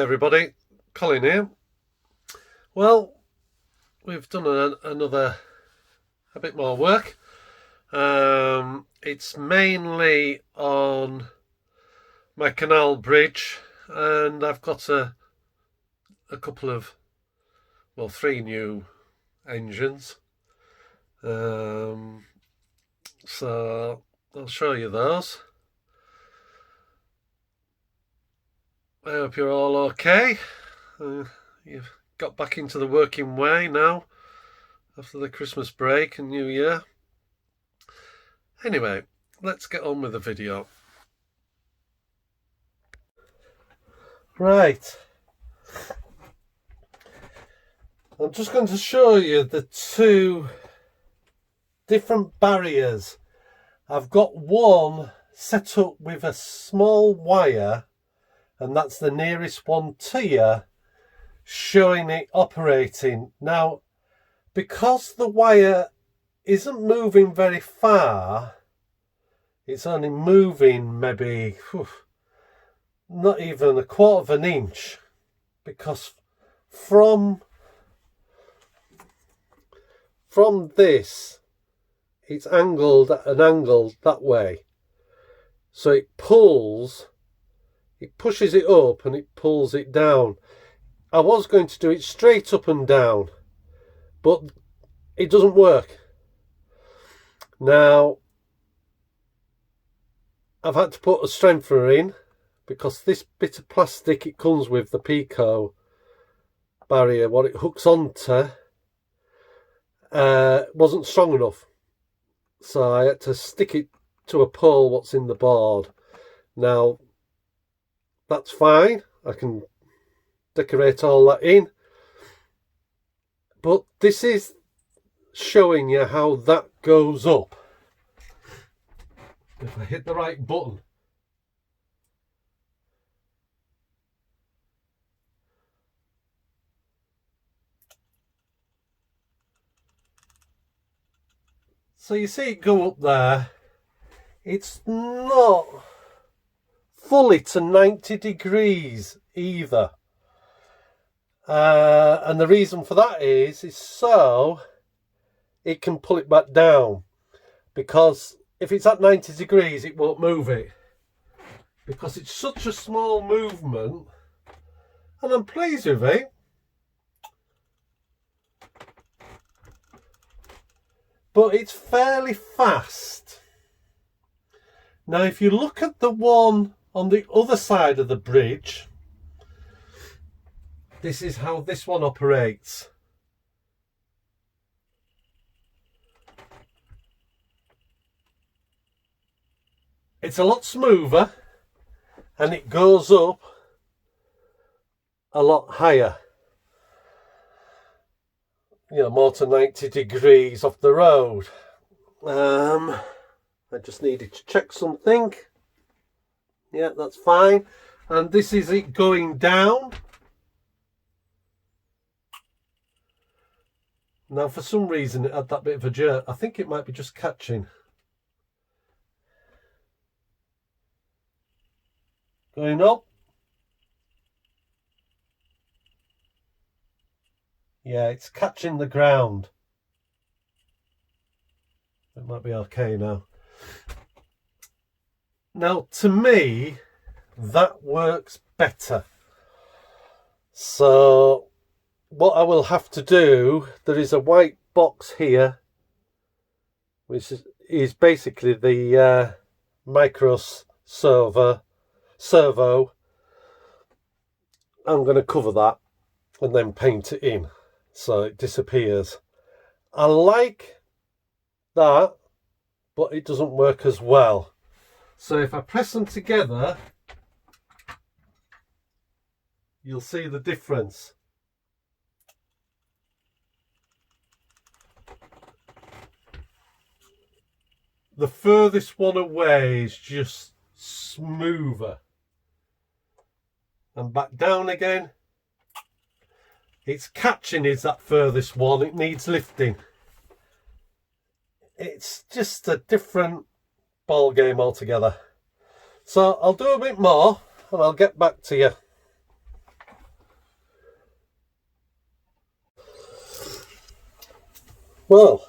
everybody, Colin here. Well, we've done a bit more work. It's mainly on my canal bridge, and I've got a couple of, well, 3 new engines. So I'll show you those. I hope you're all okay. You've got back into the working way now after the Christmas break and New Year. Anyway, let's get on with the video. Right. I'm just going to show you the 2 different barriers. I've got one set up with a small wire, and that's the nearest one to you, showing it operating. Now, because the wire isn't moving very far, it's only moving maybe not even 1/4 of an inch, because from this, it's angled at an angle that way, so it pushes it up and it pulls it down. I was going to do it straight up and down, but it doesn't work. Now, I've had to put a strengthener in, because this bit of plastic it comes with, the Pico barrier, what it hooks onto, wasn't strong enough. So I had to stick it to a pole what's in the board. Now, that's fine. I can decorate all that in. But this is showing you how that goes up. If I hit the right button. So you see it go up there. It's not fully to 90 degrees either. And the reason for that is so it can pull it back down. Because if it's at 90 degrees, it won't move it. Because it's such a small movement. And I'm pleased with it. But it's fairly fast. Now, if you look at the one on the other side of the bridge, this is how this one operates. It's a lot smoother, and it goes up a lot higher. You know, more to 90 degrees off the road. I just needed to check something. Yeah, that's fine. And this is it going down. Now, for some reason, it had that bit of a jerk. I think it might be just catching. Going up. Yeah, it's catching the ground. It might be okay now. Now, to me, that works better. So, what I will have to do, there is a white box here, which is basically the micro servo. I'm going to cover that and then paint it in so it disappears. I like that, but it doesn't work as well. So if I press them together, you'll see the difference. The furthest one away is just smoother. And back down again. It's catching is that furthest one. It needs lifting. It's just a different ball game altogether. So I'll do a bit more and I'll get back to you. Well,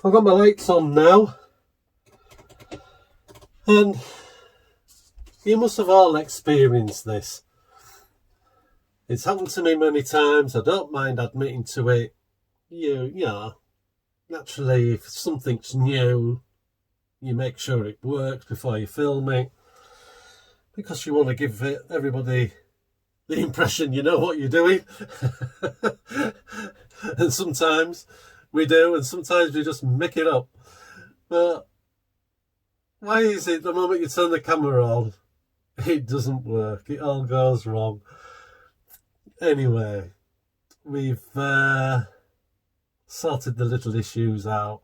I've got my lights on now, and you must have all experienced this. It's happened to me many times. I don't mind admitting to it. You know, naturally, if something's new, you make sure it works before you film it, because you want to give everybody the impression you know what you're doing. And sometimes we do, and sometimes we just make it up. But why is it the moment you turn the camera on, it doesn't work? It all goes wrong. Anyway, we've sorted the little issues out.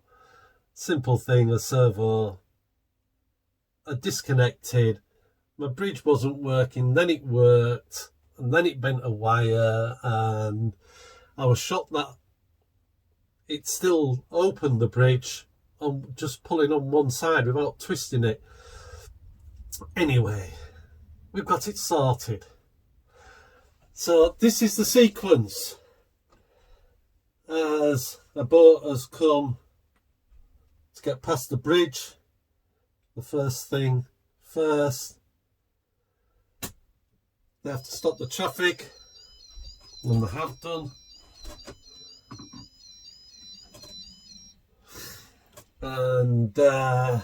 Simple thing, a servo disconnected. My bridge wasn't working, then it worked, and then it bent a wire, and I was shocked that it still opened the bridge on just pulling on one side without twisting it. Anyway, we've got it sorted. So this is the sequence as a boat has come to get past the bridge. The first thing first, they have to stop the traffic, and they have done. And the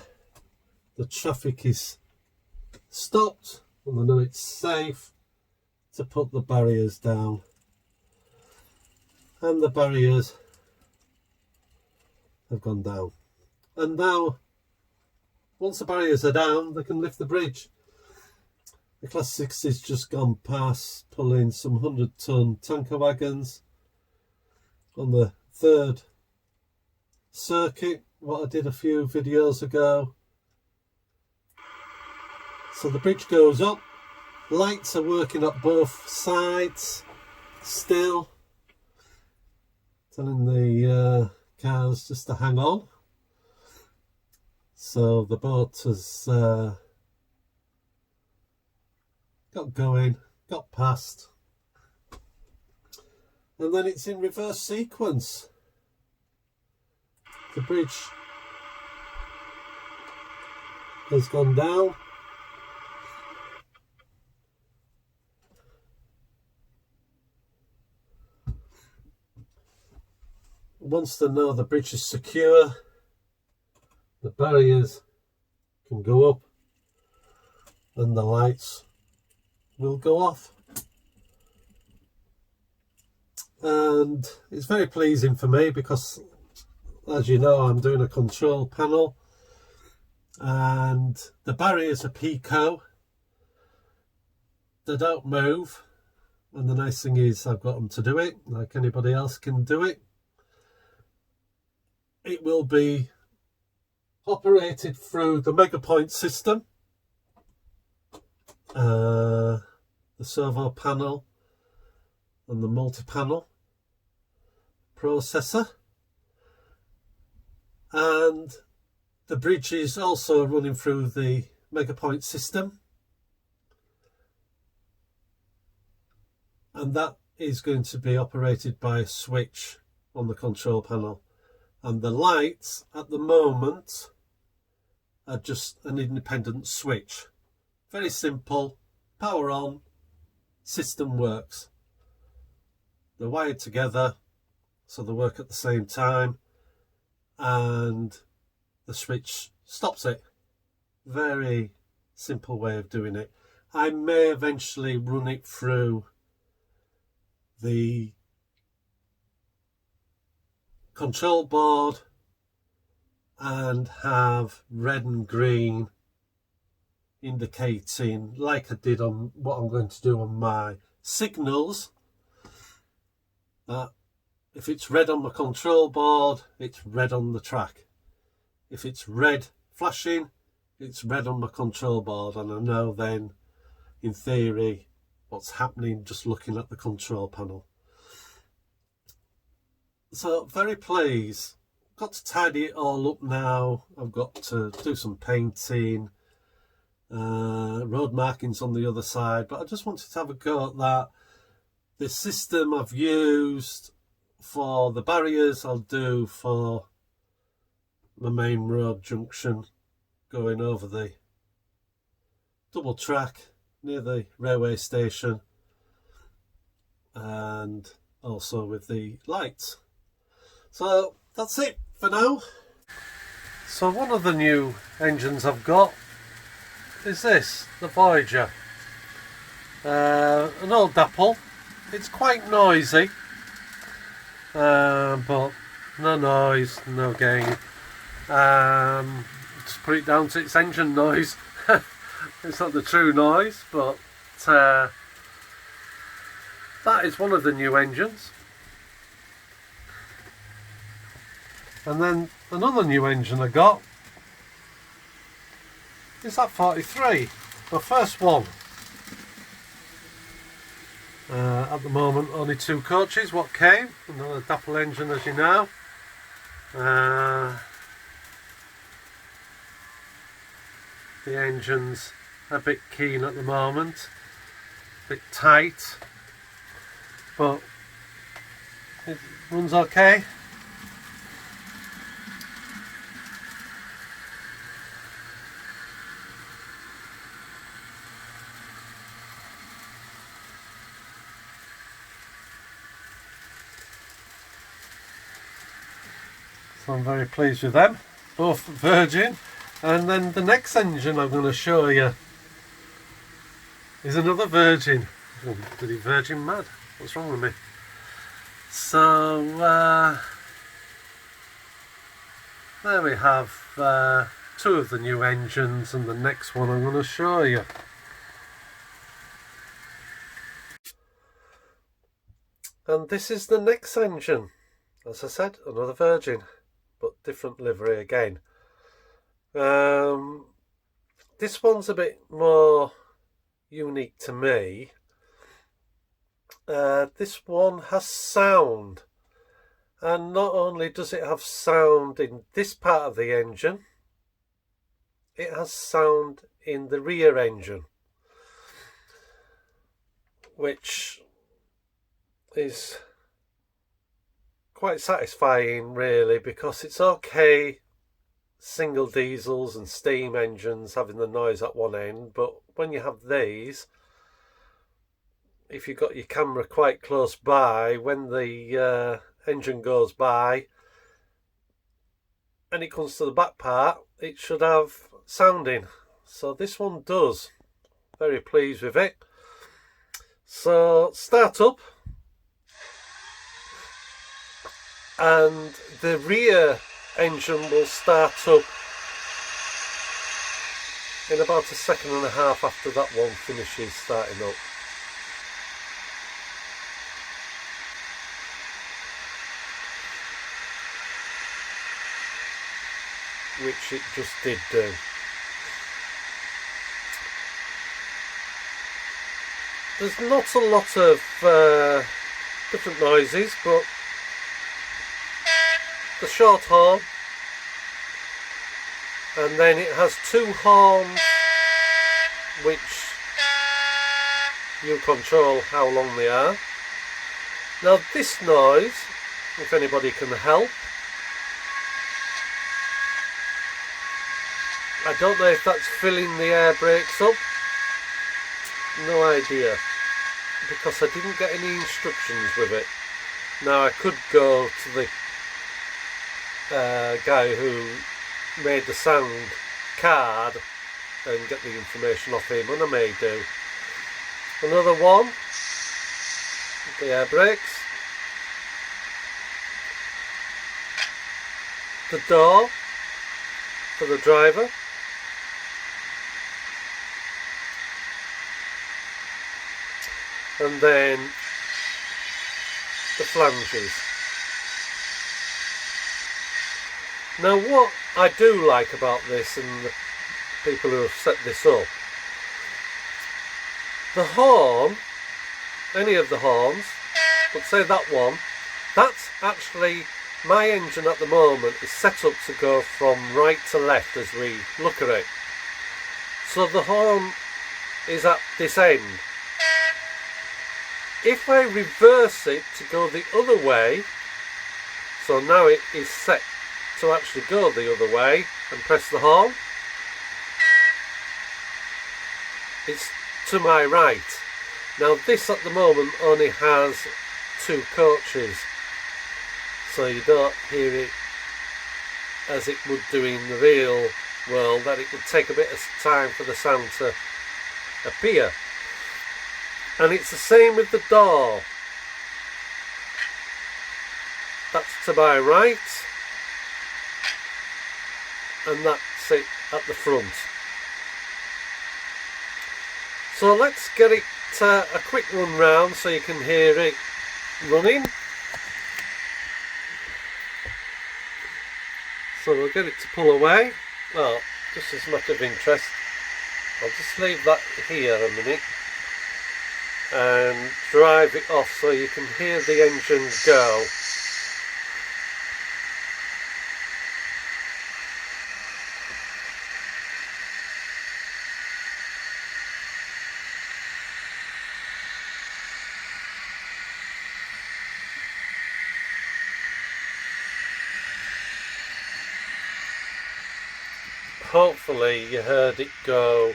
traffic is stopped, and they know it's safe to put the barriers down. And the barriers have gone down. And now, once the barriers are down, they can lift the bridge. The Class 6 has just gone past, pulling some 100-ton tanker wagons on the third circuit, what I did a few videos ago. So the bridge goes up, lights are working up both sides still, telling the cars just to hang on. So the boat has got going, got past, and then it's in reverse sequence. The bridge has gone down. Once they know the bridge is secure, the barriers can go up and the lights will go off. And it's very pleasing for me because, as you know, I'm doing a control panel and the barriers are Pico. They don't move, and the nice thing is I've got them to do it like anybody else can do it. It will be operated through the Megapoint system, the servo panel and the multi-panel processor, and the bridge is also running through the Megapoint system, and that is going to be operated by a switch on the control panel. And the lights at the moment are just an independent switch. Very simple, power on, system works. They're wired together so they work at the same time, and the switch stops it. Very simple way of doing it. I may eventually run it through the control board and have red and green indicating, like I did on what I'm going to do on my signals, that if it's red on my control board, it's red on the track. If it's red flashing, it's red on my control board, and I know then in theory what's happening just looking at the control panel. So very pleased. Got to tidy it all up now. I've got to do some painting, road markings on the other side, but I just wanted to have a go at that. The system I've used for the barriers, I'll do for the main road junction going over the double track near the railway station, and also with the lights. So that's it for now. So one of the new engines I've got is this, the Voyager. An old Dapple. It's quite noisy, but no noise, no gain. Just put it down to its engine noise. It's not the true noise, but that is one of the new engines. And then another new engine I got is that 43, the first one. At the moment only 2 coaches, what came, another Dapple engine as you know. The engine's a bit keen at the moment, a bit tight, but it runs okay. So I'm very pleased with them, both Virgin. And then the next engine I'm going to show you is another Virgin. Oh, bloody Virgin mad. What's wrong with me? So there we have 2 of the new engines, and the next one I'm going to show you. And this is the next engine. As I said, another Virgin, but different livery again. This one's a bit more unique to me. This one has sound, and not only does it have sound in this part of the engine, it has sound in the rear engine, which is quite satisfying really, because it's okay single diesels and steam engines having the noise at one end, but when you have these, if you've got your camera quite close by, when the engine goes by and it comes to the back part, it should have sounding. So this one does. Very pleased with it. So start up, and the rear engine will start up in about 1.5 seconds after that one finishes starting up. Which it just did do. There's not a lot of different noises, but the short horn, and then it has 2 horns which you control how long they are. Now this noise, if anybody can help, I don't know if that's filling the air brakes up, no idea, because I didn't get any instructions with it. Now I could go to the guy who made the sound card and get the information off him, and I may do. Another one, the air brakes, the door for the driver, and then the flanges. Now what I do like about this, and the people who have set this up, the horn, any of the horns, but say that one, that's actually, my engine at the moment is set up to go from right to left as we look at it. So the horn is at this end. If I reverse it to go the other way, So now it is set to actually go the other way and press the horn. It's to my right. Now this at the moment only has 2 coaches, so you don't hear it as it would do in the real world, that it would take a bit of time for the sound to appear. And it's the same with the door. That's to my right, and that's it at the front. So let's get it a quick run round so you can hear it running. So we'll get it to pull away. Well, just as a matter of interest, I'll just leave that here a minute and drive it off so you can hear the engines go. Hopefully you heard it go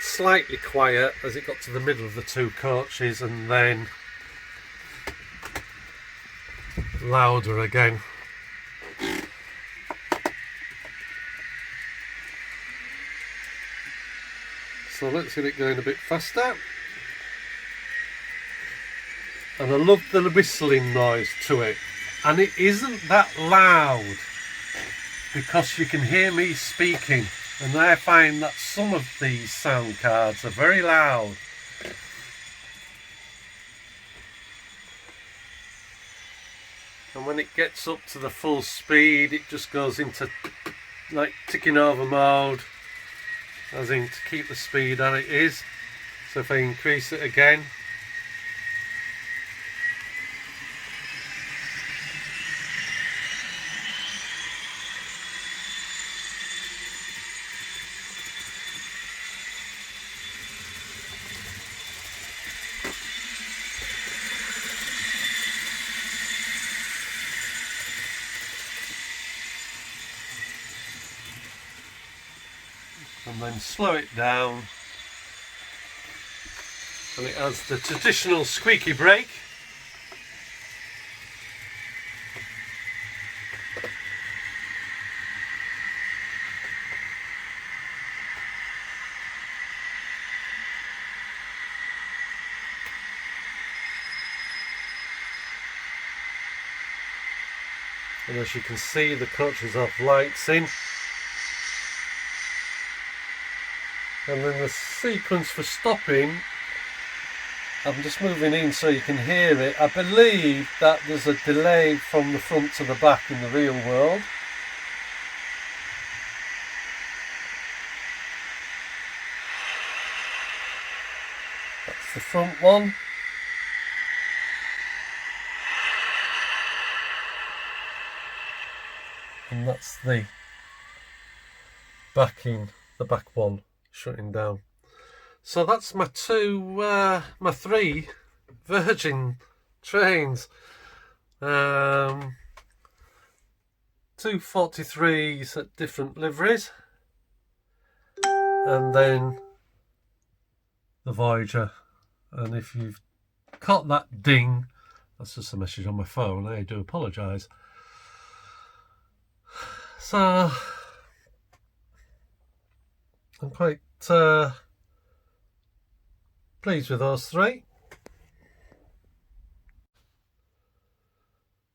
slightly quiet as it got to the middle of the 2 coaches, and then louder again. So let's get it going a bit faster. And I love the whistling noise to it, and it isn't that loud because you can hear me speaking, and I find that some of these sound cards are very loud. And when it gets up to the full speed, it just goes into like ticking over mode, as in to keep the speed as it is. So if I increase it again, and then slow it down, and it has the traditional squeaky brake. And as you can see, the coaches have lights in. And then the sequence for stopping, I'm just moving in so you can hear it. I believe that there's a delay from the front to the back in the real world. That's the front one. And that's the backing, the back one shutting down. So that's my 3 Virgin trains. 2 43s at different liveries, and then the Voyager. And if you've caught that ding, that's just a message on my phone. I do apologise. So I'm quite pleased with those 3.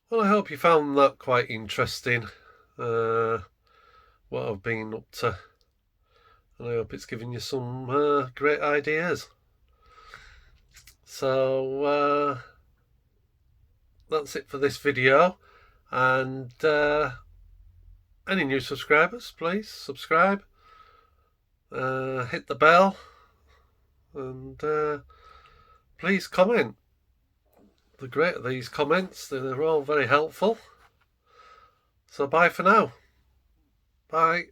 Well, I hope you found that quite interesting, what I've been up to, and I hope it's given you some great ideas. So that's it for this video, and any new subscribers, please subscribe, hit the bell, and please comment. The great are these comments, they're all very helpful. So bye for now. Bye.